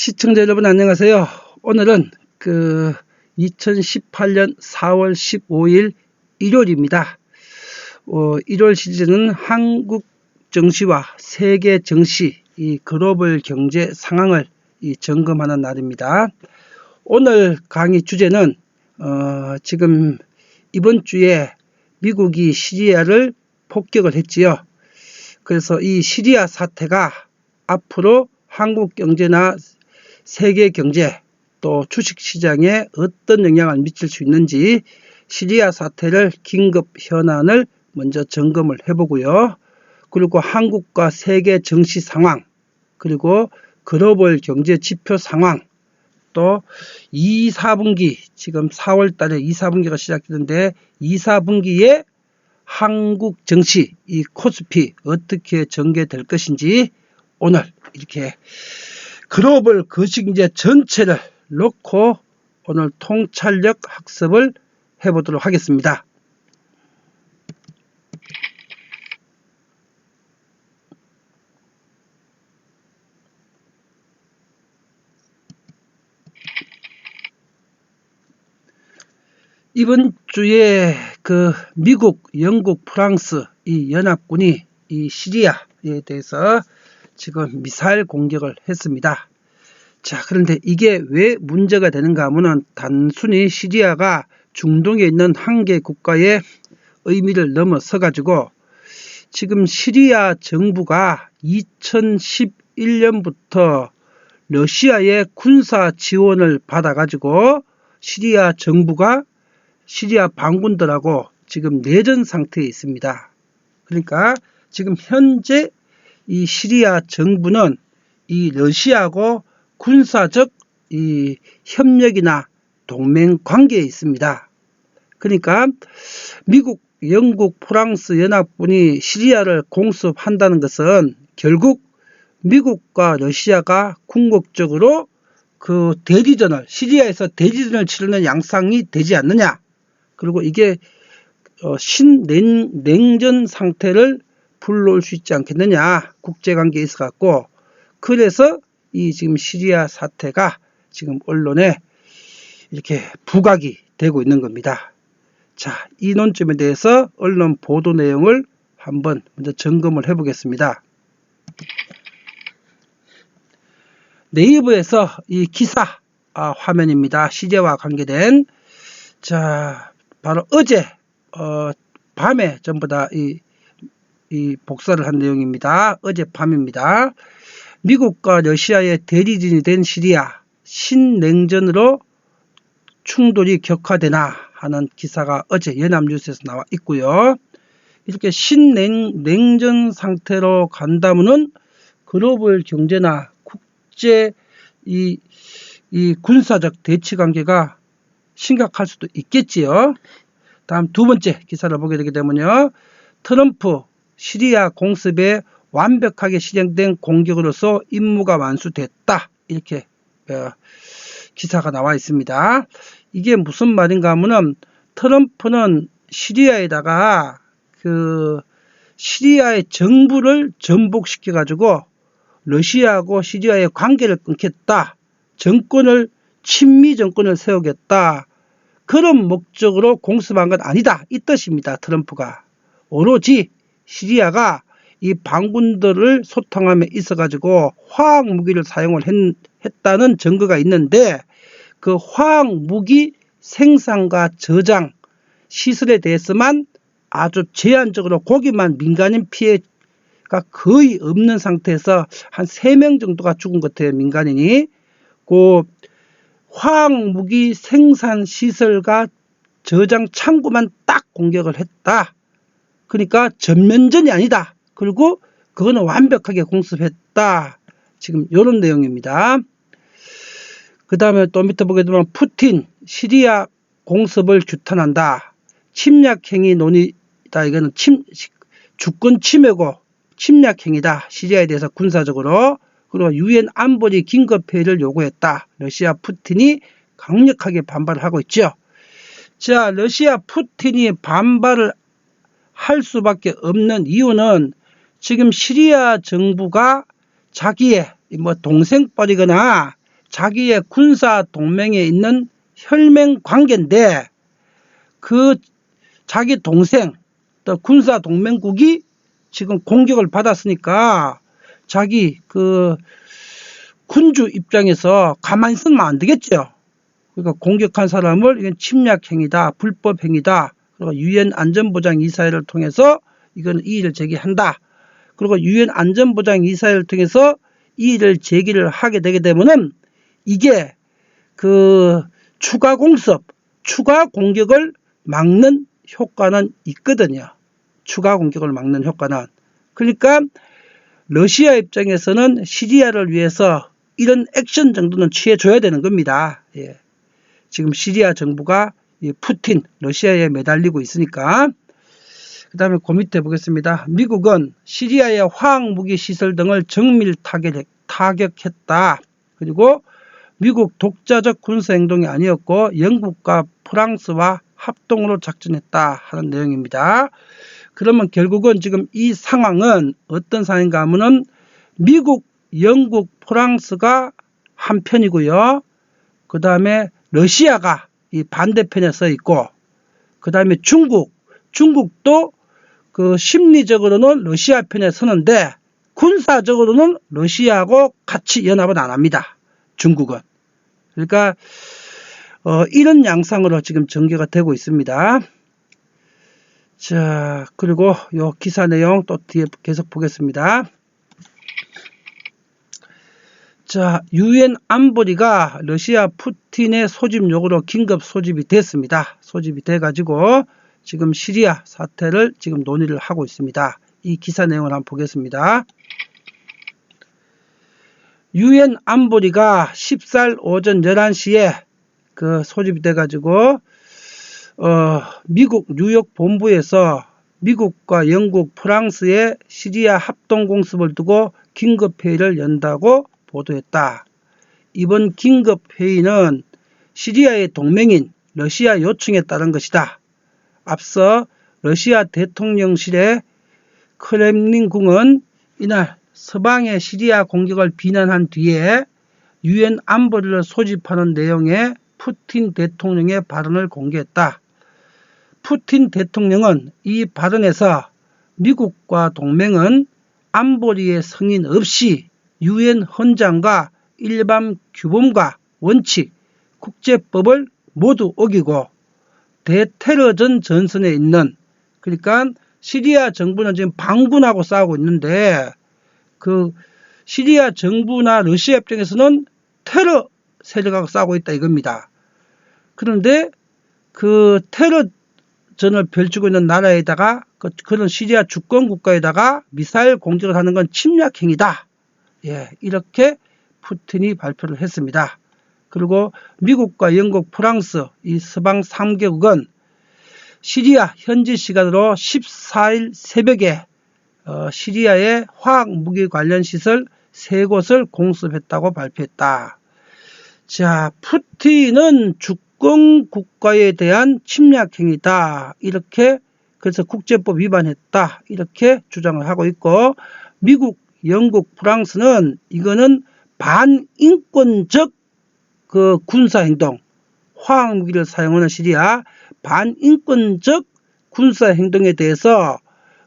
시청자 여러분 안녕하세요. 오늘은 2018년 4월 15일 일요일입니다. 1월 시즌은 한국 정시와 세계 정시, 이 글로벌 경제 상황을 점검하는 날입니다. 오늘 강의 주제는 지금 이번 주에 미국이 시리아를 폭격을 했지요. 그래서 이 시리아 사태가 앞으로 한국 경제나 세계 경제 또 주식 시장에 어떤 영향을 미칠 수 있는지 시리아 사태를 긴급 현안을 먼저 점검을 해보고요. 그리고 한국과 세계 정시 상황, 그리고 글로벌 경제 지표 상황, 또 2, 4분기, 지금 4월 달에 2, 4분기가 시작되는데 2, 4분기에 한국 정시, 이 코스피 어떻게 전개될 것인지 오늘 이렇게 글로벌 거시경제 전체를 놓고 오늘 통찰력 학습을 해보도록 하겠습니다. 이번 주에 미국, 영국, 프랑스 이 연합군이 이 시리아에 대해서 지금 미사일 공격을 했습니다. 자, 그런데 이게 왜 문제가 되는가 하면은 단순히 시리아가 중동에 있는 한 개 국가의 의미를 넘어서 가지고 지금 시리아 정부가 2011년부터 러시아의 군사 지원을 받아 가지고 시리아 정부가 시리아 반군들하고 지금 내전 상태에 있습니다. 그러니까 지금 현재 이 시리아 정부는 이 러시아하고 군사적 이 협력이나 동맹 관계에 있습니다. 그러니까 미국, 영국, 프랑스 연합군이 시리아를 공습한다는 것은 결국 미국과 러시아가 궁극적으로 대지전을 시리아에서 대지전을 치르는 양상이 되지 않느냐. 그리고 이게 신냉전 상태를 불러올 수 있지 않겠느냐. 국제관계에 있어 갖고 그래서 이 지금 시리아 사태가 지금 언론에 이렇게 부각이 되고 있는 겁니다. 자, 이 논점에 대해서 언론 보도 내용을 한번 먼저 점검을 해보겠습니다. 네이버에서 이 기사 화면입니다. 시리아와 관계된 바로 어제 밤에 전부 다 이 복사를 한 내용입니다. 어제 밤입니다. 미국과 러시아의 대리전이 된 시리아 신냉전으로 충돌이 격화되나 하는 기사가 어제 연합뉴스에서 나와 있고요. 이렇게 신냉전 상태로 간다면은 글로벌 경제나 국제 이 군사적 대치 관계가 심각할 수도 있겠지요. 다음 두 번째 기사를 보게 되게 되면요. 트럼프 시리아 공습에 완벽하게 실행된 공격으로서 임무가 완수됐다. 이렇게 기사가 나와 있습니다. 이게 무슨 말인가 하면은 트럼프는 시리아에다가 시리아의 정부를 전복시켜 가지고 러시아하고 시리아의 관계를 끊겠다. 친미 정권을 세우겠다. 그런 목적으로 공습한 건 아니다. 이 뜻입니다. 트럼프가. 오로지 시리아가 이 반군들을 소탕함에 있어 가지고 화학 무기를 사용을 했다는 증거가 있는데 그 화학 무기 생산과 저장 시설에 대해서만 아주 제한적으로 거기만 민간인 피해가 거의 없는 상태에서 한 3명 정도가 죽은 것 같아요. 민간인이. 화학 무기 생산 시설과 저장 창고만 딱 공격을 했다. 그러니까 전면전이 아니다. 그리고 그거는 완벽하게 공습했다. 지금 이런 내용입니다. 그 다음에 또 밑에 보게 되면 푸틴 시리아 공습을 규탄한다. 침략행위 논의다. 이거는 주권 침해고 침략행위다. 시리아에 대해서 군사적으로. 그리고 유엔 안보리 긴급회의를 요구했다. 러시아 푸틴이 강력하게 반발을 하고 있죠. 자, 러시아 푸틴이 반발을 할 수밖에 없는 이유는 지금 시리아 정부가 자기의 동생뻘이거나 자기의 군사 동맹에 있는 혈맹 관계인데 그 자기 동생 또 군사 동맹국이 지금 공격을 받았으니까 자기 그 군주 입장에서 가만히 있으면 안 되겠죠. 그러니까 공격한 사람을 이건 침략 행위다, 불법 행위다. 그리고 유엔 안전보장 이사회를 통해서 이건 이의를 제기한다. 그리고 유엔 안전보장 이사회를 통해서 이의를 제기를 하게 되게 되면은 이게 그 추가 공습, 추가 공격을 막는 효과는 있거든요. 추가 공격을 막는 효과는. 그러니까 러시아 입장에서는 시리아를 위해서 이런 액션 정도는 취해줘야 되는 겁니다. 예. 지금 시리아 정부가 푸틴, 러시아에 매달리고 있으니까. 그 다음에 그 밑에 보겠습니다. 미국은 시리아의 화학무기 시설 등을 정밀 타격했다. 그리고 미국 독자적 군사행동이 아니었고 영국과 프랑스와 합동으로 작전했다 하는 내용입니다. 그러면 결국은 지금 이 상황은 어떤 상황인가 하면은 미국, 영국, 프랑스가 한편이고요. 그 다음에 러시아가 이 반대편에 서 있고, 그 다음에 중국도 그 심리적으로는 러시아 편에 서는데 군사적으로는 러시아하고 같이 연합은 안 합니다. 중국은. 그러니까 이런 양상으로 지금 전개가 되고 있습니다. 자, 그리고 요 기사 내용 또 뒤에 계속 보겠습니다. 자, 유엔 안보리가 러시아 푸틴의 소집 요구로 긴급 소집이 됐습니다. 소집이 돼가지고 지금 시리아 사태를 지금 논의를 하고 있습니다. 이 기사 내용을 한번 보겠습니다. 유엔 안보리가 14일 오전 11시에 그 소집이 돼가지고 미국 뉴욕 본부에서 미국과 영국, 프랑스의 시리아 합동공습을 두고 긴급회의를 연다고 보도했다. 이번 긴급회의는 시리아의 동맹인 러시아 요청에 따른 것이다. 앞서 러시아 대통령실의 크렘린궁은 이날 서방의 시리아 공격을 비난한 뒤에 유엔 안보리를 소집하는 내용의 푸틴 대통령의 발언을 공개했다. 푸틴 대통령은 이 발언에서 미국과 동맹은 안보리의 승인 없이 유엔 헌장과 일반 규범과 원칙, 국제법을 모두 어기고 대테러전 전선에 있는, 그러니까 시리아 정부는 지금 반군하고 싸우고 있는데 그 시리아 정부나 러시아 입장에서는 테러 세력하고 싸우고 있다 이겁니다. 그런데 그 테러전을 펼치고 있는 나라에다가 그런 시리아 주권 국가에다가 미사일 공격을 하는 건 침략 행위다. 예, 이렇게 푸틴이 발표를 했습니다. 그리고 미국과 영국, 프랑스 이 서방 3개국은 시리아 현지 시간으로 14일 새벽에 시리아의 화학무기 관련 시설 3곳을 공습했다고 발표했다. 자, 푸틴은 주권 국가에 대한 침략 행위다. 이렇게 그래서 국제법 위반했다. 이렇게 주장을 하고 있고, 미국, 영국, 프랑스는 이거는 반인권적 그 군사행동, 화학무기를 사용하는 시리아 반인권적 군사행동에 대해서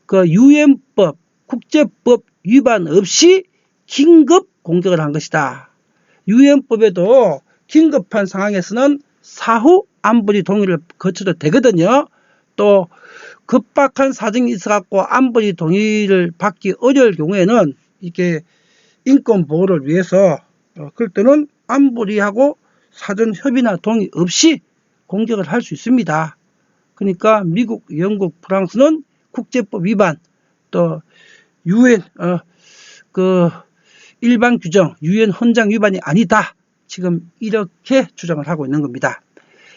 그 유엔법, 국제법 위반 없이 긴급 공격을 한 것이다. 유엔법에도 긴급한 상황에서는 사후 안보리 동의를 거쳐도 되거든요. 또 급박한 사정이 있어갖고 안보리 동의를 받기 어려울 경우에는 이게 인권 보호를 위해서 그럴 때는 안보리하고 사전 협의나 동의 없이 공격을 할 수 있습니다. 그러니까 미국, 영국, 프랑스는 국제법 위반, 또 유엔 그 일반 규정, 유엔 헌장 위반이 아니다. 지금 이렇게 주장을 하고 있는 겁니다.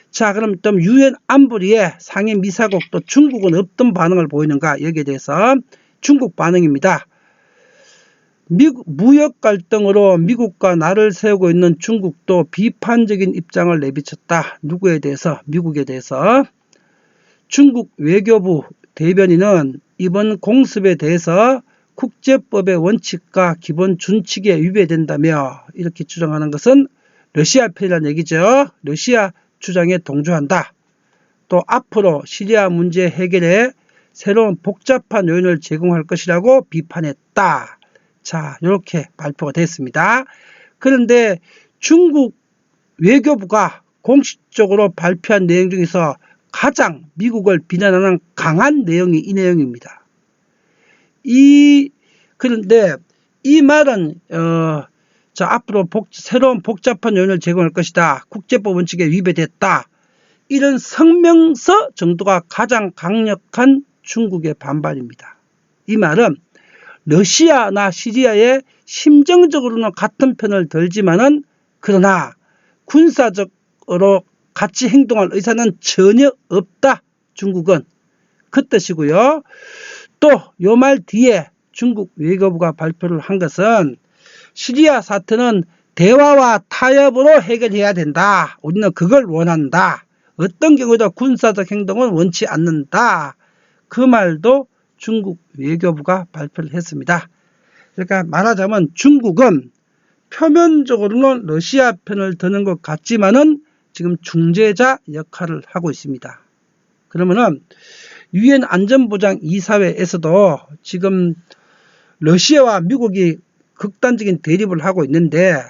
자, 그럼 또 유엔 안보리의 상임 이사국 또 중국은 어떤 반응을 보이는가 여기에 대해서 중국 반응입니다. 무역 갈등으로 미국과 나를 세우고 있는 중국도 비판적인 입장을 내비쳤다. 누구에 대해서? 미국에 대해서. 중국 외교부 대변인은 이번 공습에 대해서 국제법의 원칙과 기본 준칙에 위배된다며 이렇게 주장하는 것은 러시아 편이라는 얘기죠. 러시아 주장에 동조한다. 또 앞으로 시리아 문제 해결에 새로운 복잡한 요인을 제공할 것이라고 비판했다. 자, 이렇게 발표가 됐습니다. 그런데 중국 외교부가 공식적으로 발표한 내용 중에서 가장 미국을 비난하는 강한 내용이 이 내용입니다. 그런데 이 말은 앞으로 새로운 복잡한 요인을 제공할 것이다. 국제법 원칙에 위배됐다. 이런 성명서 정도가 가장 강력한 중국의 반발입니다. 이 말은 러시아나 시리아에 심정적으로는 같은 편을 들지만은 그러나 군사적으로 같이 행동할 의사는 전혀 없다. 중국은 그 뜻이고요. 또 요 말 뒤에 중국 외교부가 발표를 한 것은 시리아 사태는 대화와 타협으로 해결해야 된다. 우리는 그걸 원한다. 어떤 경우에도 군사적 행동은 원치 않는다. 그 말도 중국 외교부가 발표를 했습니다. 그러니까 말하자면 중국은 표면적으로는 러시아 편을 드는 것 같지만은 지금 중재자 역할을 하고 있습니다. 그러면은 유엔 안전보장 이사회에서도 지금 러시아와 미국이 극단적인 대립을 하고 있는데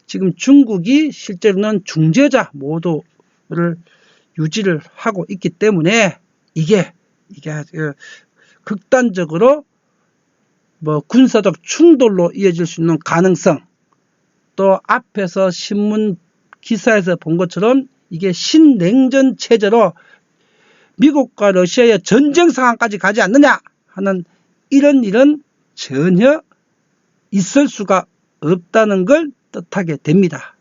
지금 중국이 실제로는 중재자 모드를 유지를 하고 있기 때문에 이게 극단적으로 군사적 충돌로 이어질 수 있는 가능성, 또 앞에서 신문 기사에서 본 것처럼 이게 신냉전 체제로 미국과 러시아의 전쟁 상황까지 가지 않느냐 하는 이런 일은 전혀 있을 수가 없다는 걸 뜻하게 됩니다.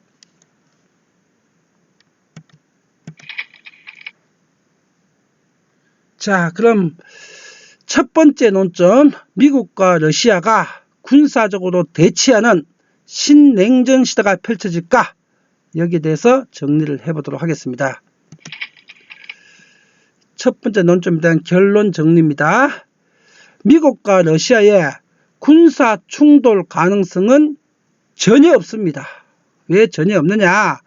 자, 그럼 첫 번째 논점, 미국과 러시아가 군사적으로 대치하는 신냉전 시대가 펼쳐질까? 여기에 대해서 정리를 해보도록 하겠습니다. 첫 번째 논점에 대한 결론 정리입니다. 미국과 러시아의 군사 충돌 가능성은 전혀 없습니다. 왜 전혀 없느냐?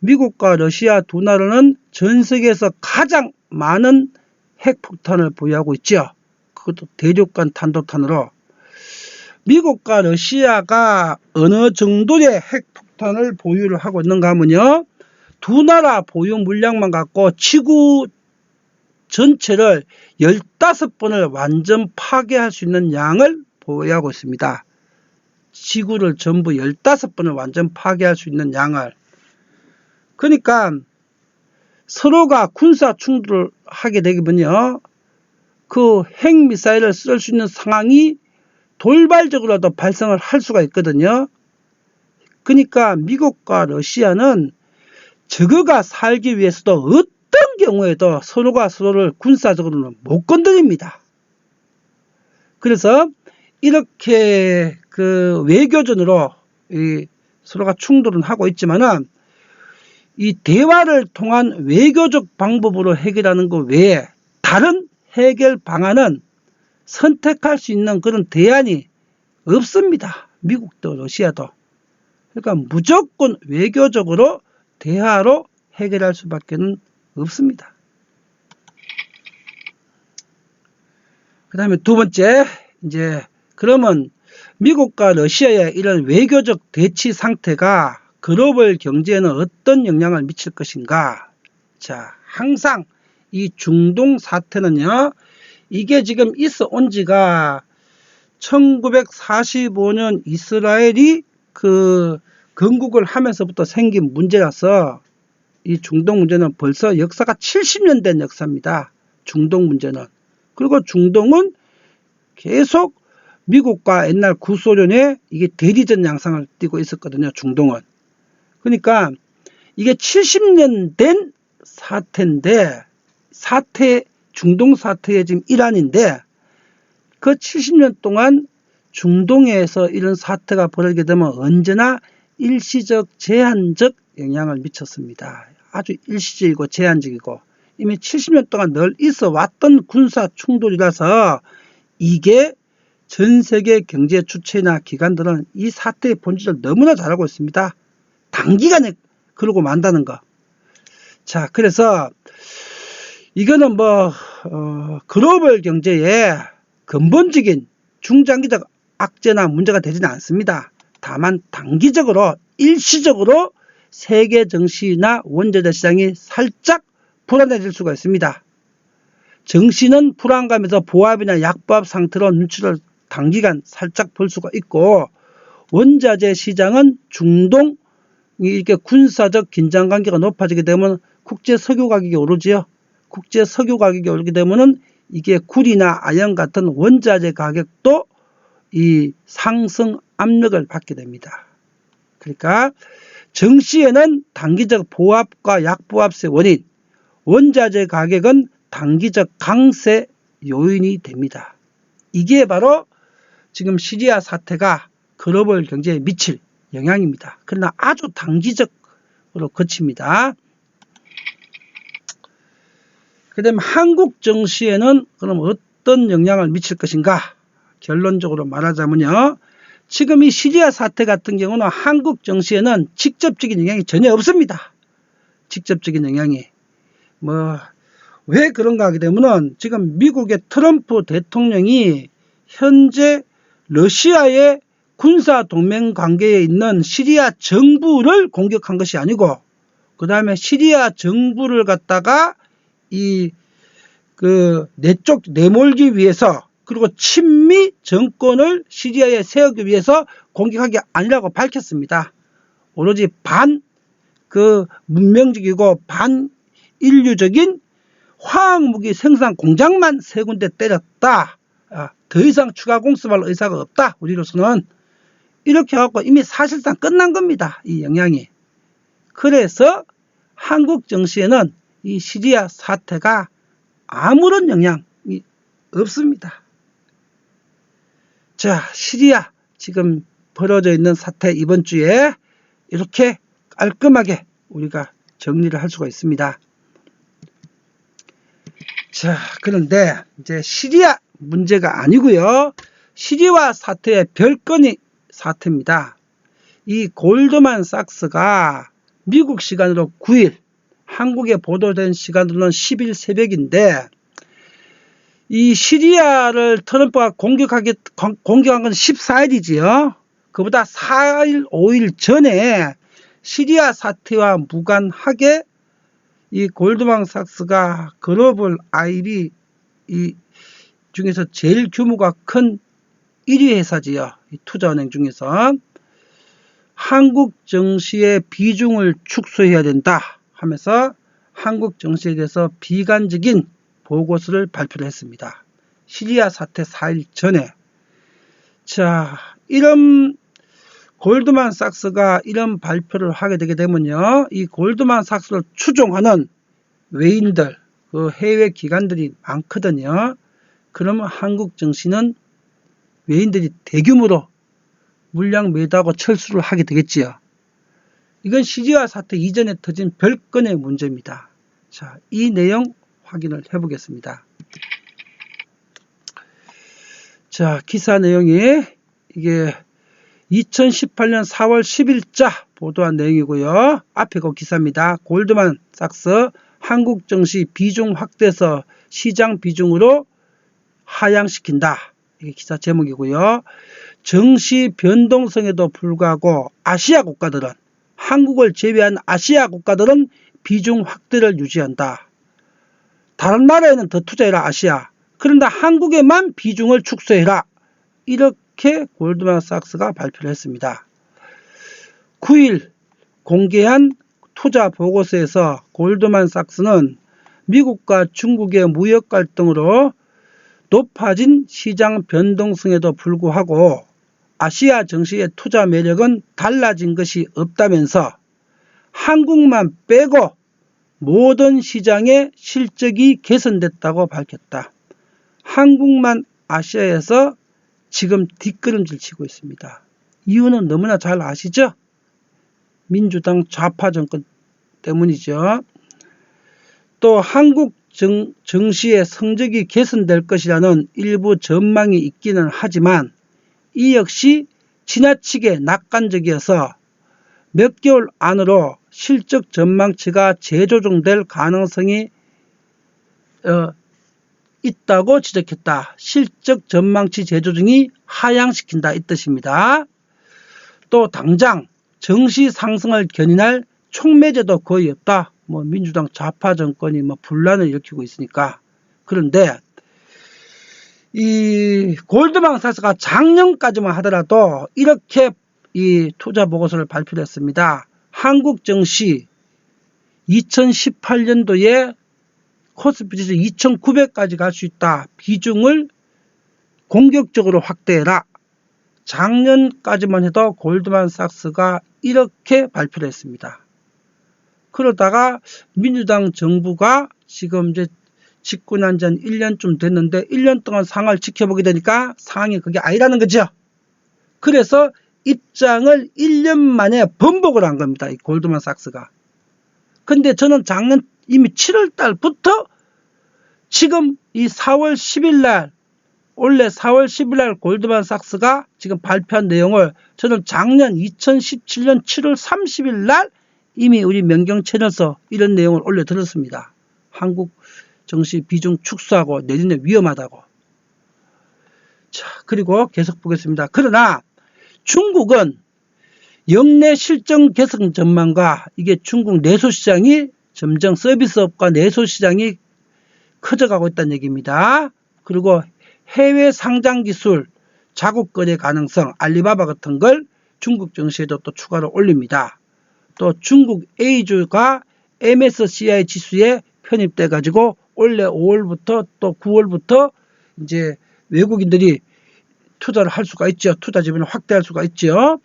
미국과 러시아 두 나라는 전 세계에서 가장 많은 핵폭탄을 보유하고 있죠. 그것도 대륙간 탄도탄으로. 미국과 러시아가 어느 정도의 핵폭탄을 보유를 하고 있는가 하면요. 두 나라 보유 물량만 갖고 지구 전체를 15번을 완전 파괴할 수 있는 양을 보유하고 있습니다. 지구를 전부 15번을 완전 파괴할 수 있는 양을. 그러니까 서로가 군사 충돌을 하게 되면요. 그 핵미사일을 쓸 수 있는 상황이 돌발적으로라도 발생을 할 수가 있거든요. 그러니까 미국과 러시아는 저거가 살기 위해서도 어떤 경우에도 서로가 서로를 군사적으로는 못 건드립니다. 그래서 이렇게 외교전으로 서로가 충돌은 하고 있지만은 이 대화를 통한 외교적 방법으로 해결하는 것 외에 다른 해결 방안은 선택할 수 있는 그런 대안이 없습니다. 미국도 러시아도. 그러니까 무조건 외교적으로 대화로 해결할 수밖에 없습니다. 그 다음에 두 번째, 그러면 미국과 러시아의 이런 외교적 대치 상태가 글로벌 경제에는 어떤 영향을 미칠 것인가? 자, 항상 이 중동 사태는요, 이게 지금 있어 온 지가 1945년 이스라엘이 건국을 하면서부터 생긴 문제라서 이 중동 문제는 벌써 역사가 70년 된 역사입니다. 중동 문제는. 그리고 중동은 계속 미국과 옛날 구소련의 이게 대리전 양상을 띠고 있었거든요. 중동은. 그러니까 이게 70년 된 사태인데 중동 사태의 지금 일환인데 그 70년 동안 중동에서 이런 사태가 벌어지게 되면 언제나 일시적 제한적 영향을 미쳤습니다. 아주 일시적이고 제한적이고 이미 70년 동안 늘 있어 왔던 군사 충돌이라서 이게 전 세계 경제 주체나 기관들은 이 사태의 본질을 너무나 잘 알고 있습니다. 단기간에 그러고 만다는 거. 자, 그래서 이거는 글로벌 경제에 근본적인 중장기적 악재나 문제가 되지는 않습니다. 다만 단기적으로 일시적으로 세계 증시나 원자재 시장이 살짝 불안해질 수가 있습니다. 증시는 불안감에서 보합이나 약보합 상태로 눈치를 단기간 살짝 볼 수가 있고, 원자재 시장은 중동 이렇게 군사적 긴장 관계가 높아지게 되면 국제 석유 가격이 오르지요. 국제 석유 가격이 오르게 되면은 이게 굴이나 아연 같은 원자재 가격도 이 상승 압력을 받게 됩니다. 그러니까 증시에는 단기적 보합과 약보합세 원인, 원자재 가격은 단기적 강세 요인이 됩니다. 이게 바로 지금 시리아 사태가 글로벌 경제에 미칠 영향입니다. 그러나 아주 단기적으로 그칩니다. 그 다음에 한국 증시에는 그럼 어떤 영향을 미칠 것인가? 결론적으로 말하자면요. 지금 이 시리아 사태 같은 경우는 한국 증시에는 직접적인 영향이 전혀 없습니다. 직접적인 영향이. 왜 그런가 하게 되면은 지금 미국의 트럼프 대통령이 현재 러시아의 군사 동맹 관계에 있는 시리아 정부를 공격한 것이 아니고, 그 다음에 시리아 정부를 갖다가 내몰기 위해서, 그리고 친미 정권을 시리아에 세우기 위해서 공격한 게 아니라고 밝혔습니다. 오로지 문명적이고 반인류적인 화학무기 생산 공장만 3군데 때렸다. 더 이상 추가 공습할 의사가 없다. 우리로서는. 이렇게 해갖고 이미 사실상 끝난 겁니다. 이 영향이. 그래서 한국 증시에는 이 시리아 사태가 아무런 영향이 없습니다. 자, 시리아 지금 벌어져 있는 사태 이번 주에 이렇게 깔끔하게 우리가 정리를 할 수가 있습니다. 자, 그런데 이제 시리아 문제가 아니고요. 시리아 사태의 별건이 사태입니다. 이 골드만삭스가 미국 시간으로 9일, 한국에 보도된 시간으로는 10일 새벽인데, 이 시리아를 트럼프가 공격한 건 14일이지요. 그보다 4일, 5일 전에 시리아 사태와 무관하게 이 골드만삭스가 글로벌 IB 중에서 제일 규모가 큰 1위 회사지요. 이 투자은행 중에서 한국 증시의 비중을 축소해야 된다 하면서 한국 증시에 대해서 비관적인 보고서를 발표를 했습니다. 시리아 사태 4일 전에. 자, 이런 골드만삭스가 이런 발표를 하게 되게 되면요, 이 골드만삭스를 추종하는 외인들, 그 해외 기관들이 많거든요. 그러면 한국 증시는 외인들이 대규모로 물량 매도하고 철수를 하게 되겠지요. 이건 시리아 사태 이전에 터진 별건의 문제입니다. 자, 이 내용 확인을 해보겠습니다. 자, 기사 내용이 이게 2018년 4월 10일자 보도한 내용이고요. 앞에 그 기사입니다. 골드만삭스 한국 증시 비중 확대해서 시장 비중으로 하향시킨다. 이게 기사 제목이고요. 증시 변동성에도 불구하고 아시아 국가들은, 한국을 제외한 아시아 국가들은 비중 확대를 유지한다. 다른 나라에는 더 투자해라 아시아. 그런데 한국에만 비중을 축소해라. 이렇게 골드만삭스가 발표를 했습니다. 9일 공개한 투자 보고서에서 골드만삭스는 미국과 중국의 무역 갈등으로 높아진 시장 변동성에도 불구하고 아시아 증시의 투자 매력은 달라진 것이 없다면서 한국만 빼고 모든 시장의 실적이 개선됐다고 밝혔다. 한국만 아시아에서 지금 뒷걸음질 치고 있습니다. 이유는 너무나 잘 아시죠? 민주당 좌파 정권 때문이죠. 또 한국 증시의 성적이 개선될 것이라는 일부 전망이 있기는 하지만 이 역시 지나치게 낙관적이어서 몇 개월 안으로 실적 전망치가 재조정될 가능성이 있다고 지적했다. 실적 전망치 재조정이 하향시킨다 이 뜻입니다. 또 당장 증시 상승을 견인할 촉매제도 거의 없다. 민주당 좌파 정권이 분란을 일으키고 있으니까. 그런데 이 골드만삭스가 작년까지만 하더라도 이렇게 이 투자 보고서를 발표했습니다. 한국 증시 2018년도에 코스피 지수 2,900까지 갈 수 있다. 비중을 공격적으로 확대해라. 작년까지만 해도 골드만삭스가 이렇게 발표를 했습니다. 그러다가 민주당 정부가 지금 이제 집권한 지 한 1년쯤 됐는데 1년 동안 상황을 지켜보게 되니까 상황이 그게 아니라는 거죠. 그래서 입장을 1년 만에 번복을 한 겁니다. 이 골드만삭스가. 근데 저는 작년 이미 7월 달부터 지금 이 4월 10일 날 원래 4월 10일 날 골드만삭스가 지금 발표한 내용을 저는 작년 2017년 7월 30일 날 이미 우리 명경 채널에서 이런 내용을 올려드렸습니다. 한국 증시 비중 축소하고 내년에 위험하다고. 자, 그리고 계속 보겠습니다. 그러나 중국은 역내 실적 개선 전망과 이게 중국 내수시장이 점점 서비스업과 내수시장이 커져가고 있다는 얘기입니다. 그리고 해외 상장 기술, 자국 거래 가능성, 알리바바 같은 걸 중국 증시에도 또 추가로 올립니다. 또 중국 A주가 MSCI 지수에 편입돼 가지고 올해 5월부터 또 9월부터 이제 외국인들이 투자를 할 수가 있죠. 투자 지분을 확대할 수가 있죠.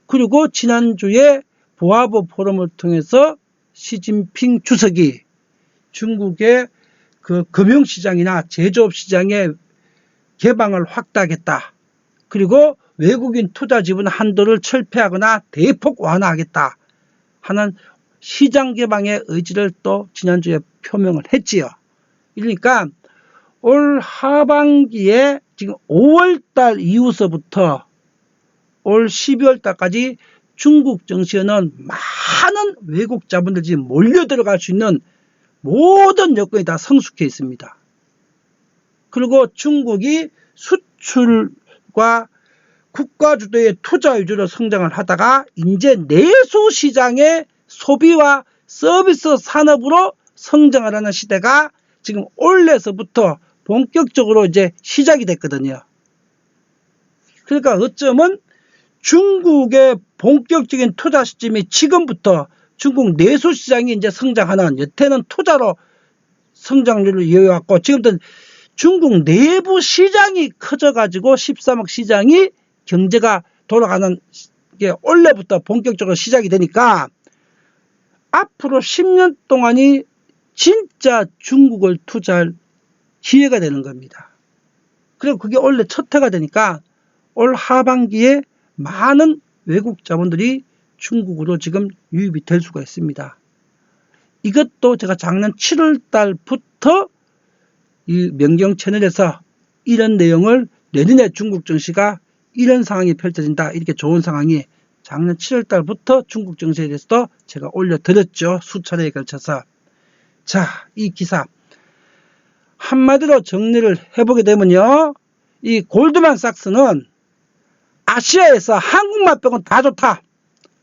그리고 지난주에 보아보 포럼을 통해서 시진핑 주석이 중국의 그 금융시장이나 제조업 시장의 개방을 확대하겠다. 그리고 외국인 투자 지분 한도를 철폐하거나 대폭 완화하겠다 하는 시장 개방의 의지를 또 지난주에 표명을 했지요. 그러니까 올 하반기에 지금 5월달 이후서부터 올 12월달까지 중국 증시에는 많은 외국 자본들이 몰려 들어갈 수 있는 모든 여건이 다 성숙해 있습니다. 그리고 중국이 수출과 국가 주도의 투자 위주로 성장을 하다가 이제 내수 시장의 소비와 서비스 산업으로 성장을 하는 시대가 지금 올해서부터 본격적으로 이제 시작이 됐거든요. 그러니까 어쩌면 중국의 본격적인 투자 시점이 지금부터 중국 내수 시장이 이제 성장하는 여태는 투자로 성장률을 이어왔고 지금부터 중국 내부 시장이 커져가지고 13억 시장이 경제가 돌아가는 게 올해부터 본격적으로 시작이 되니까 앞으로 10년 동안이 진짜 중국을 투자할 기회가 되는 겁니다. 그리고 그게 원래 첫 해가 되니까 올 하반기에 많은 외국 자본들이 중국으로 지금 유입이 될 수가 있습니다. 이것도 제가 작년 7월 달부터 이 명경 채널에서 이런 내용을 내년에 중국 증시가 이런 상황이 펼쳐진다. 이렇게 좋은 상황이 작년 7월 달부터 중국 증시에 대해서도 제가 올려드렸죠. 수차례에 걸쳐서. 자, 이 기사 한마디로 정리를 해보게 되면요. 이 골드만삭스는 아시아에서 한국만 빼고는 다 좋다.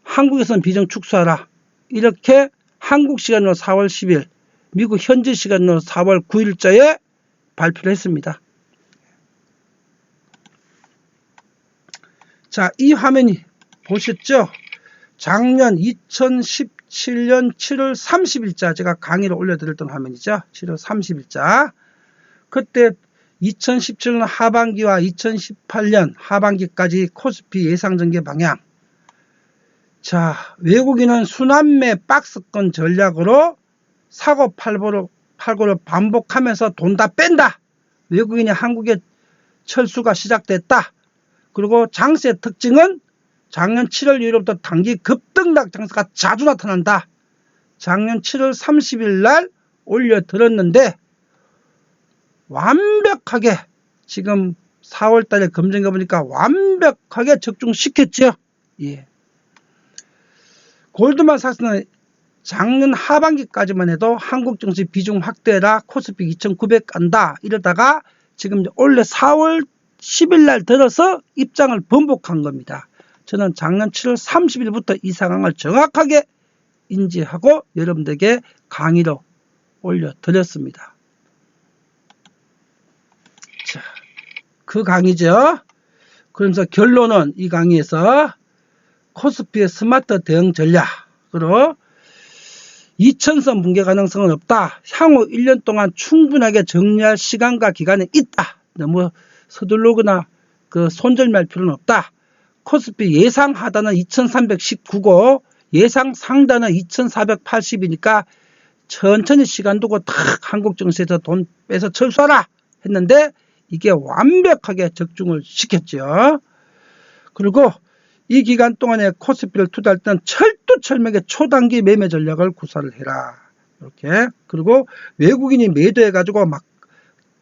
한국에서는 비중 축소하라. 이렇게 한국 시간으로 4월 10일, 미국 현지 시간으로 4월 9일자에 발표를 했습니다. 자, 이 화면이 보셨죠? 작년 2017년 7월 30일자 제가 강의를 올려드렸던 화면이죠. 7월 30일자. 그때 2017년 하반기와 2018년 하반기까지 코스피 예상전개 방향. 자, 외국인은 순환매 박스권 전략으로 사고 팔고를 반복하면서 돈 다 뺀다. 외국인이 한국에 철수가 시작됐다. 그리고 장세 특징은 작년 7월 이후로부터 단기 급등락 장세가 자주 나타난다. 작년 7월 30일 날 올려드렸는데 완벽하게 지금 4월 달에 검증해 보니까 완벽하게 적중시켰죠. 예. 골드만삭스는 작년 하반기까지만 해도 한국 증시 비중 확대라 코스피 2,900 간다 이러다가 지금 올해 4월 10일 날 들어서 입장을 번복한 겁니다. 저는 작년 7월 30일부터 이 상황을 정확하게 인지하고 여러분들에게 강의로 올려드렸습니다. 자, 그 강의죠. 그러면서 결론은 이 강의에서 코스피의 스마트 대응 전략으로 2000선 붕괴 가능성은 없다. 향후 1년 동안 충분하게 정리할 시간과 기간이 있다. 너무 서둘르거나 손절할 필요는 없다. 코스피 예상 하단은 2319고 예상 상단은 2480이니까 천천히 시간 두고 탁 한국 증시에서 돈 빼서 철수하라 했는데 이게 완벽하게 적중을 시켰죠. 그리고 이 기간 동안에 코스피를 투자할 때는 철두철미하게 초단기 매매 전략을 구사를 해라. 이렇게. 그리고 외국인이 매도해가지고 막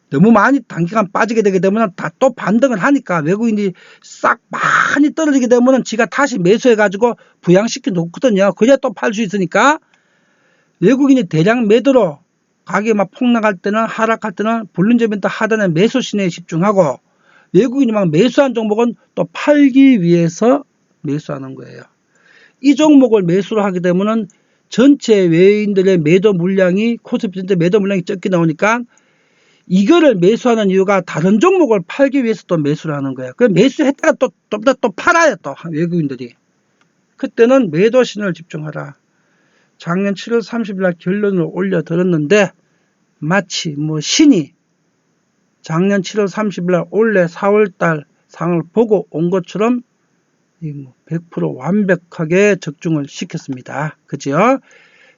너무 많이 단기간 빠지게 되게 되면 다 또 반등을 하니까 외국인이 싹 많이 떨어지게 되면 지가 다시 매수해가지고 부양시켜 놓거든요. 그래야 또 팔 수 있으니까 외국인이 대량 매도로 가격이 막 폭락할 때는 하락할 때는 볼륨저변도 하단에 매수 신호에 집중하고 외국인이 막 매수한 종목은 또 팔기 위해서 매수하는 거예요. 이 종목을 매수를 하게 되면은 전체 외인들의 매도 물량이 코스피 전체 매도 물량이 적게 나오니까 이거를 매수하는 이유가 다른 종목을 팔기 위해서 또 매수를 하는 거예요. 그 매수했다가 또 팔아요. 또 외국인들이. 그때는 매도 신호를 집중하라. 작년 7월 30일 날 결론을 올려드렸는데 마치 신이 작년 7월 30일 날 올해 4월 달 상을 보고 온 것처럼 100% 완벽하게 적중을 시켰습니다. 그죠?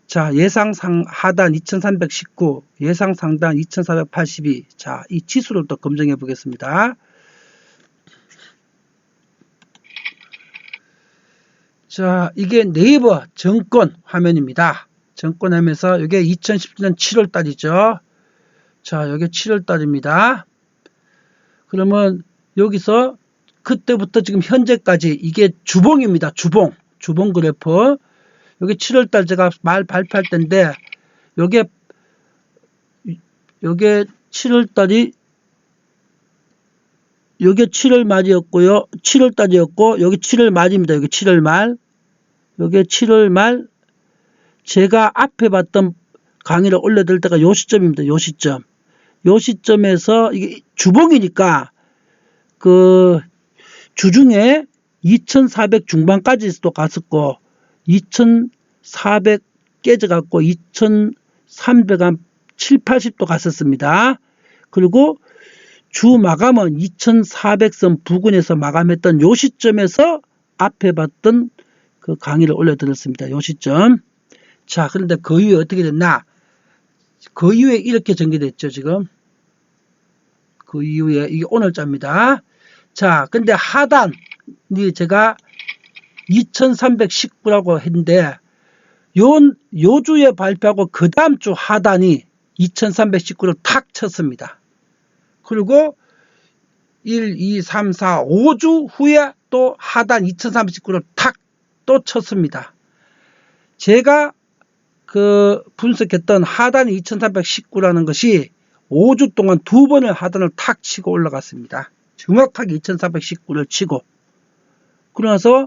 자, 예상 하단 2319, 예상 상단 2482. 자, 이 지수를 또 검증해 보겠습니다. 자, 이게 네이버 정권 화면입니다. 정권 화면에서 이게 2017년 7월 달이죠. 자, 여기 7월 달입니다. 그러면 여기서 그때부터 지금 현재까지 이게 주봉입니다. 주봉 그래프. 여기 7월 달 제가 발표할 때인데 요게 7월 달이 요게 7월 말이었고요. 7월 달이었고 여기 7월 말입니다. 여기 7월 말. 요게 7월 말 제가 앞에 봤던 강의를 올려드릴 때가 요 시점입니다. 요 시점. 요 시점에서 이게 주봉이니까 주중에 2400 중반까지도 갔었고 2400 깨져갖고 2300 한 7, 80도 갔었습니다. 그리고 주 마감은 2400선 부근에서 마감했던 요 시점에서 앞에 봤던 그 강의를 올려드렸습니다. 요 시점. 자, 그런데 그 이후에 어떻게 됐나? 그 이후에 이렇게 전개됐죠, 지금. 그 이후에 이게 오늘자입니다. 자, 근데 하단이 제가 2319라고 했는데 요 주에 발표하고 그 다음 주 하단이 2319를 탁 쳤습니다. 그리고 1, 2, 3, 4, 5주 후에 또 하단 2319를 탁 또 쳤습니다. 제가 분석했던 하단이 2319라는 것이 5주 동안 2번을 하단을 탁 치고 올라갔습니다. 정확하게 2419를 치고 그러면서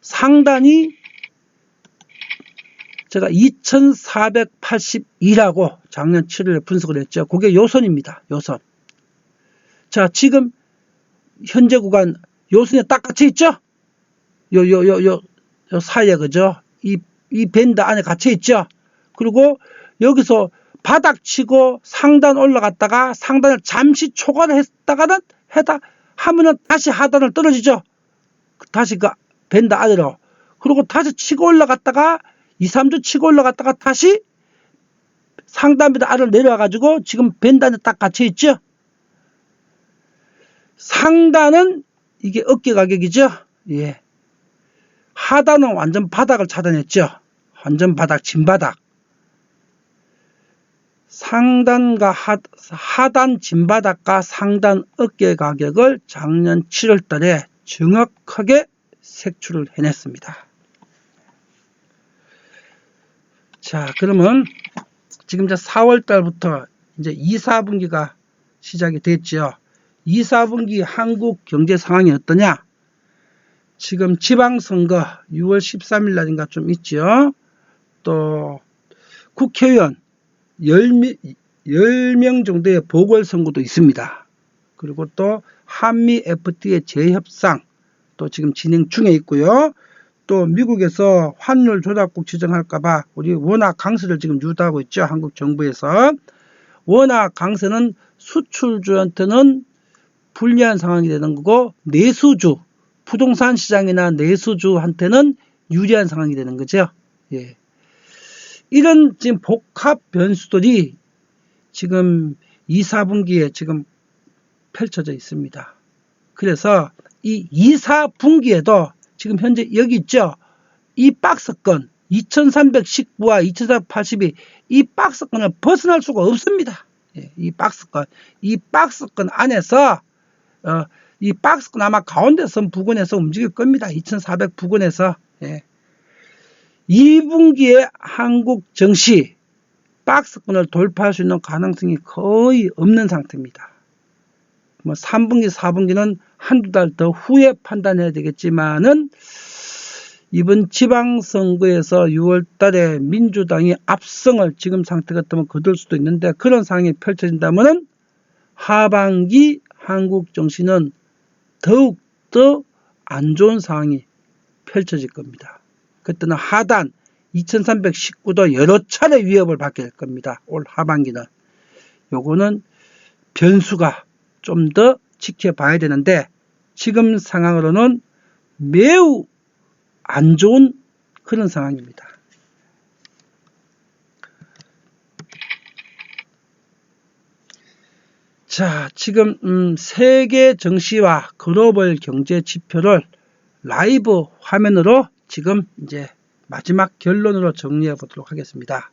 상단이 제가 2482라고 작년 7월에 분석을 했죠. 그게 요선입니다. 요선. 자, 지금 현재 구간 요선에 딱 갇혀 있죠? 요 사이에, 그죠? 이 밴드 안에 갇혀 있죠? 그리고 여기서 바닥 치고 상단 올라갔다가 상단을 잠시 초과를 했다가는 하면은 다시 하단을 떨어지죠? 다시 그 밴드 아래로. 그리고 다시 치고 올라갔다가 2, 3주 치고 올라갔다가 다시 상단 밴드 아래로 내려와가지고 지금 밴드 안에 딱 갇혀 있죠? 상단은 이게 어깨 가격이죠? 예. 하단은 완전 바닥을 차단했죠? 완전 바닥, 진바닥. 상단과 하단 진바닥과 상단 어깨 가격을 작년 7월 달에 정확하게 색출을 해냈습니다. 자, 그러면 지금 이제 4월 달부터 이제 2, 4분기가 시작이 됐죠. 2, 4분기 한국 경제 상황이 어떠냐? 지금 지방선거 6월 13일 날인가 좀 있죠. 또 국회의원 10명 정도의 보궐선거도 있습니다. 그리고 또 한미 FTA 재협상 또 지금 진행 중에 있고요. 또 미국에서 환율 조작국 지정할까봐 우리 원화 강세를 지금 유도하고 있죠. 한국 정부에서. 원화 강세는 수출주한테는 불리한 상황이 되는 거고 내수주, 부동산 시장이나 내수주한테는 유리한 상황이 되는 거죠. 예. 이런 지금 복합 변수들이 지금 2, 4분기에 지금 펼쳐져 있습니다. 그래서 이 2, 4분기에도 지금 현재 여기 있죠. 이 박스권 2319와 2482 이 박스권을 벗어날 수가 없습니다. 예, 이 박스권 안에서 이 박스권 아마 가운데 선 부근에서 움직일 겁니다. 2400 부근에서. 예. 2분기에 한국 증시 박스권을 돌파할 수 있는 가능성이 거의 없는 상태입니다. 뭐 3분기, 4분기는 한두 달 더 후에 판단해야 되겠지만은 이번 지방선거에서 6월 달에 민주당이 압승을 지금 상태 같으면 거둘 수도 있는데 그런 상황이 펼쳐진다면은 하반기 한국 증시는 더욱더 안 좋은 상황이 펼쳐질 겁니다. 그때는 하단 2319도 여러 차례 위협을 받게 될 겁니다. 올 하반기는. 요거는 변수가 좀 더 지켜봐야 되는데 지금 상황으로는 매우 안 좋은 그런 상황입니다. 자, 지금 세계 증시와 글로벌 경제 지표를 라이브 화면으로 지금 이제 마지막 결론으로 정리해 보도록 하겠습니다.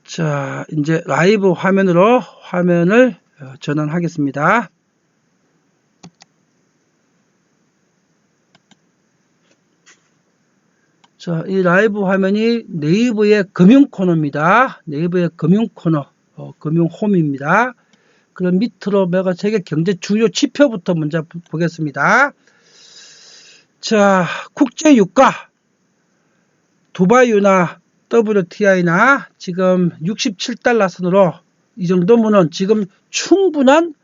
자, 이제 라이브 화면으로 화면을 전환하겠습니다. 자, 이 라이브 화면이 네이버의 금융 코너입니다. 네이버의 금융 코너, 금융 홈입니다. 그럼 밑으로 내가 세계 경제 주요 지표부터 먼저 보겠습니다. 자, 국제 유가 두바이유나 WTI나 지금 67달러 선으로 이 정도면은 지금 충분한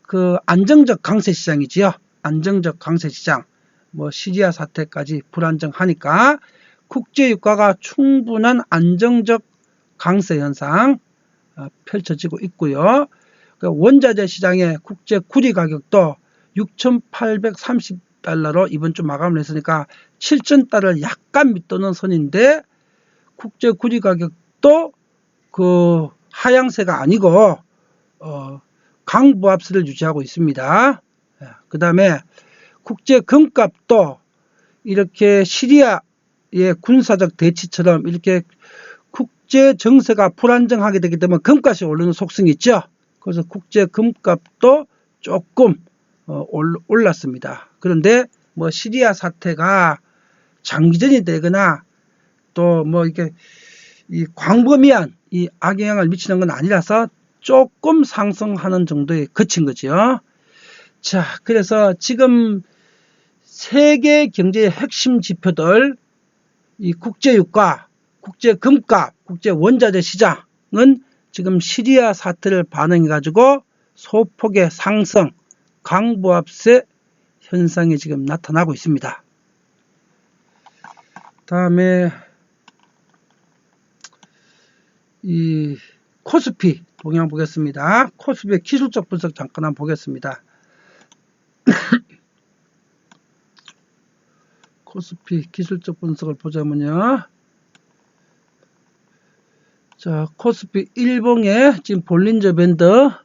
그 안정적 강세 시장이지요. 안정적 강세 시장. 뭐 시리아 사태까지 불안정하니까 국제 유가가 충분한 안정적 강세 현상 펼쳐지고 있고요. 원자재 시장의 국제 구리 가격도 6,830달러로 이번 주 마감을 했으니까 7,000달러를 약간 밑도는 선인데 국제 구리 가격도 그 하향세가 아니고 강보합세를 유지하고 있습니다. 그 다음에 국제 금값도 이렇게 시리아의 군사적 대치처럼 이렇게 국제 정세가 불안정하게 되기 때문에 금값이 오르는 속성이 있죠. 그래서 국제 금값도 조금 올랐습니다. 그런데 뭐 시리아 사태가 장기전이 되거나 또 뭐 이렇게 이 광범위한 이 악영향을 미치는 건 아니라서 조금 상승하는 정도에 그친 거죠. 자, 그래서 지금 세계 경제의 핵심 지표들 이 국제 유가, 국제 금값, 국제 원자재 시장은 지금 시리아 사태를 반영해 가지고 소폭의 상승, 강보합세 현상이 지금 나타나고 있습니다. 다음에 이 코스피 동향 보겠습니다. 코스피의 기술적 분석 잠깐 한번 보겠습니다. 코스피 기술적 분석을 보자면요. 자, 코스피 일봉의 지금 볼린저 밴드 한번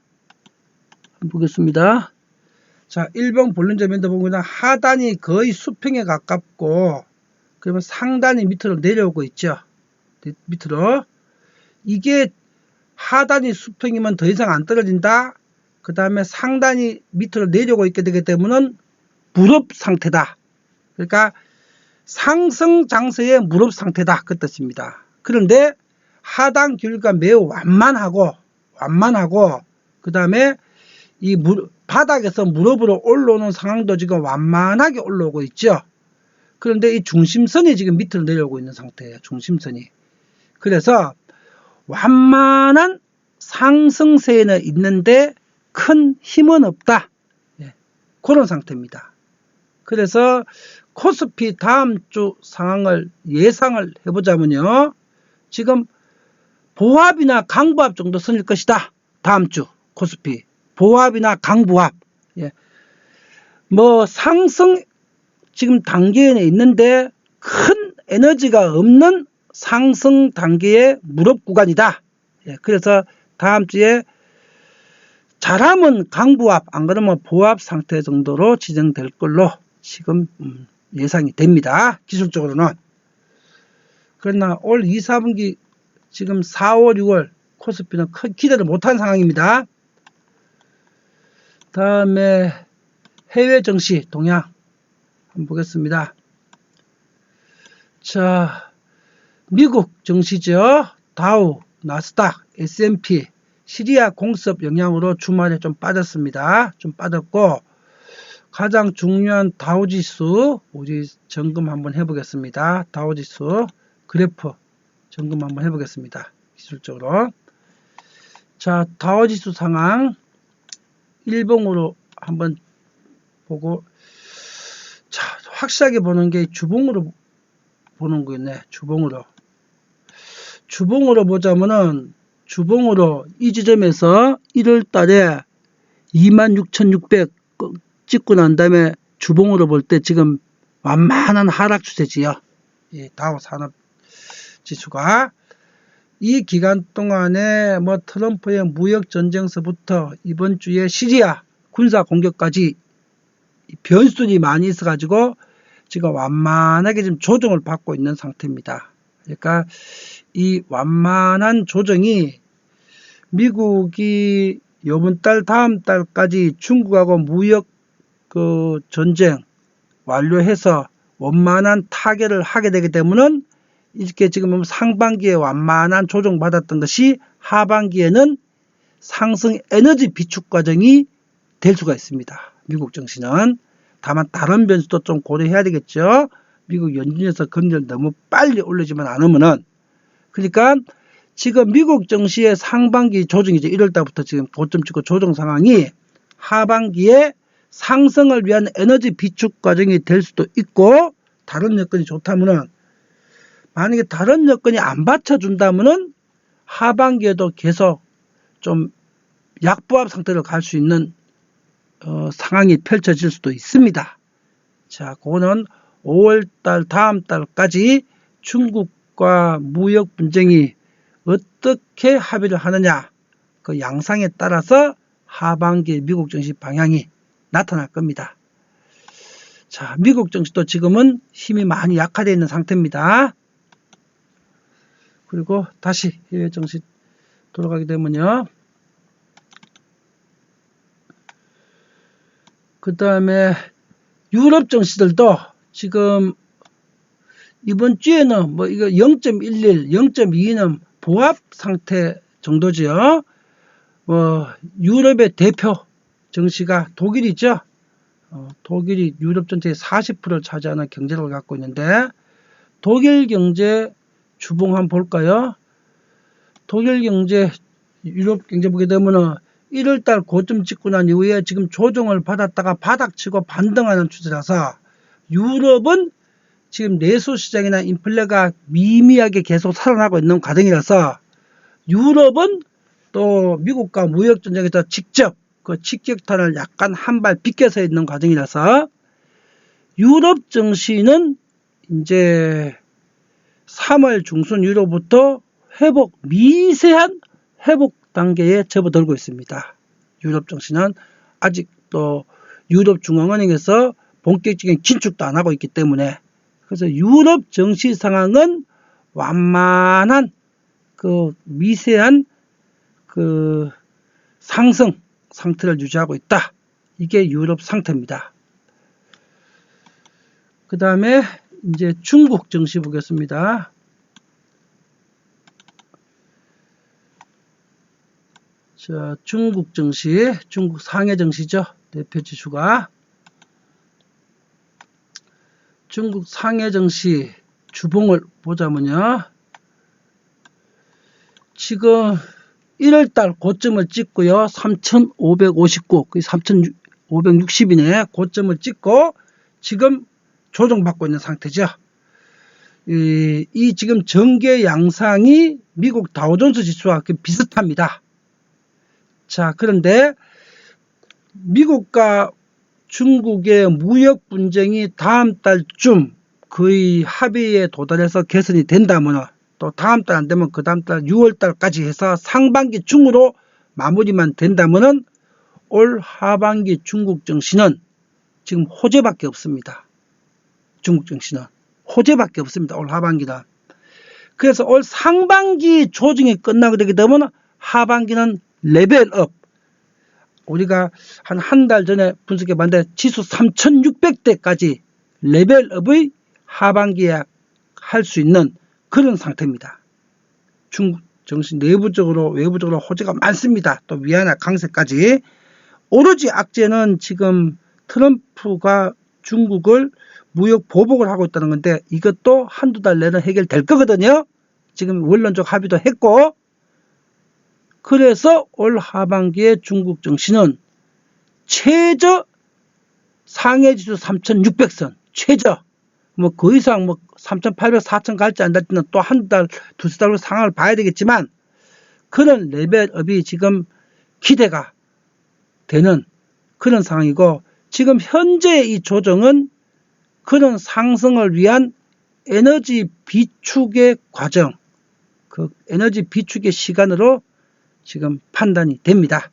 보겠습니다. 자, 일봉 볼린저 밴드 보면 하단이 거의 수평에 가깝고 그러면 상단이 밑으로 내려오고 있죠. 밑으로. 이게 하단이 수평이면 더 이상 안 떨어진다. 그 다음에 상단이 밑으로 내려오고 있게 되기 때문에 불업 상태다. 그러니까 상승 장세의 무릎 상태다 그 뜻입니다. 그런데 하단 기울기가 매우 완만하고 그 다음에 이 바닥에서 무릎으로 올라오는 상황도 지금 완만하게 올라오고 있죠. 그런데 이 중심선이 지금 밑으로 내려오고 있는 상태예요. 중심선이. 그래서 완만한 상승세에는 있는데 큰 힘은 없다. 예, 그런 상태입니다. 그래서 코스피 다음 주 상황을 예상을 해보자면요. 지금 보합이나 강보합 정도 선일 것이다. 다음 주 코스피 보합이나 강보합. 예. 뭐 상승 지금 단계에 있는데 큰 에너지가 없는 상승 단계의 무릎 구간이다. 예. 그래서 다음 주에 잘하면 강보합 안 그러면 보합 상태 정도로 지정될 걸로 지금 예상이 됩니다. 기술적으로는. 그러나 올 2, 4분기 지금 4, 5, 6월 코스피는 큰 기대를 못한 상황입니다. 다음에 해외 증시 동향 한번 보겠습니다. 자, 미국 증시죠. 다우, 나스닥, S&P, 시리아 공습 영향으로 주말에 좀 빠졌습니다. 좀 빠졌고 가장 중요한 다우지수 우리 점검 한번 해보겠습니다. 다우지수 그래프 점검 한번 해보겠습니다. 기술적으로. 자, 다우지수 상황 일봉으로 한번 보고, 자, 확실하게 보는 게 주봉으로 보는 거였네. 주봉으로 보자면은, 주봉으로 이 지점에서 1월 달에 26,600 찍고 난 다음에 주봉으로 볼 때 지금 완만한 하락 추세지요. 이 다우 산업 지수가. 이 기간 동안에 뭐 트럼프의 무역 전쟁서부터 이번 주에 시리아 군사 공격까지 변수들이 많이 있어가지고 지금 완만하게 지금 조정을 받고 있는 상태입니다. 그러니까 이 완만한 조정이 미국이 이번 달 다음 달까지 중국하고 무역 그 전쟁 완료해서 원만한 타결을 하게 되기 때문에 이렇게 지금 상반기에 완만한 조정받았던 것이 하반기에는 상승 에너지 비축 과정이 될 수가 있습니다. 미국 증시는. 다만 다른 변수도 좀 고려해야 되겠죠. 미국 연준에서 금리를 너무 빨리 올리지만 않으면은. 그러니까 지금 미국 증시의 상반기 조정이죠. 1월 달부터 지금 고점 찍고 조정 상황이 하반기에 상승을 위한 에너지 비축 과정이 될 수도 있고, 다른 여건이 좋다면은, 만약에 다른 여건이 안 받쳐준다면은 하반기에도 계속 좀 약보합 상태로 갈 수 있는 상황이 펼쳐질 수도 있습니다. 자, 그거는 5월달 다음 달까지 중국과 무역 분쟁이 어떻게 합의를 하느냐, 그 양상에 따라서 하반기 미국 증시 방향이 나타날 겁니다. 자, 미국 증시도 지금은 힘이 많이 약화되어 있는 상태입니다. 그리고 다시 해외 증시 돌아가게 되면요. 그 다음에 유럽 증시들도 지금 이번 주에는 뭐 이거 0.11, 0.22는 보합 상태 정도죠. 유럽의 대표 증시가 독일이죠. 독일이 유럽 전체의 40%를 차지하는 경제력을 갖고 있는데, 독일 경제 주봉 한번 볼까요? 독일 경제, 유럽 경제 보게 되면은 1월달 고점 찍고 난 이후에 지금 조정을 받았다가 바닥치고 반등하는 추세라서, 유럽은 지금 내수 시장이나 인플레가 미미하게 계속 살아나고 있는 과정이라서, 유럽은 또 미국과 무역 전쟁에서 직접 그 직격탄을 약간 한 발 비껴서 있는 과정이라서, 유럽 증시는 이제 3월 중순 이후로부터 미세한 회복 단계에 접어들고 있습니다. 유럽 증시는 아직 또 유럽 중앙은행에서 본격적인 긴축도 안 하고 있기 때문에, 그래서 유럽 증시 상황은 완만한 그 미세한 그 상승 상태를 유지하고 있다. 이게 유럽 상태입니다. 그 다음에 이제 중국 증시 보겠습니다. 자, 중국 증시, 중국 상해 증시죠. 대표 지수가. 중국 상해 증시 주봉을 보자면요. 지금 1월달 고점을 찍고요. 3,559, 3,560이네. 고점을 찍고 지금 조정받고 있는 상태죠. 이 지금 전개 양상이 미국 다우존스 지수와 비슷합니다. 자, 그런데 미국과 중국의 무역 분쟁이 다음 달쯤 거의 합의에 도달해서 개선이 된다면, 또 다음 달 안 되면 그 다음 달 6월 달까지 해서 상반기 중으로 마무리만 된다면 올 하반기 중국 증시는 지금 호재밖에 없습니다. 중국 증시는 호재밖에 없습니다. 올 하반기는. 그래서 올 상반기 조정이 끝나게 되게 되면 하반기는 레벨업. 우리가 한 달 전에 분석해 봤는데 지수 3,600대까지 레벨업의 하반기에 할 수 있는 그런 상태입니다. 중국 증시 내부적으로 외부적으로 호재가 많습니다. 또 위안화 강세까지. 오로지 악재는 지금 트럼프가 중국을 무역 보복을 하고 있다는 건데 이것도 한두 달 내는 해결될 거거든요. 지금 원론적 합의도 했고, 그래서 올 하반기에 중국 증시는 최저 상해지수 3,600선 최저, 뭐 그 이상 뭐 3,800, 4,000 갈지 안 갈지는 또 한 달, 두세 달 후 상황을 봐야 되겠지만 그런 레벨업이 지금 기대가 되는 그런 상황이고, 지금 현재 이 조정은 그런 상승을 위한 에너지 비축의 과정, 그 에너지 비축의 시간으로 지금 판단이 됩니다.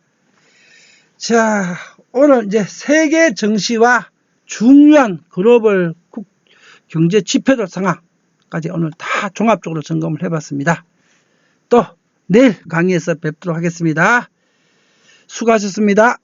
자, 오늘 이제 세계 증시와 중요한 글로벌 경제 지표들 상황까지 오늘 다 종합적으로 점검을 해봤습니다. 또 내일 강의에서 뵙도록 하겠습니다. 수고하셨습니다.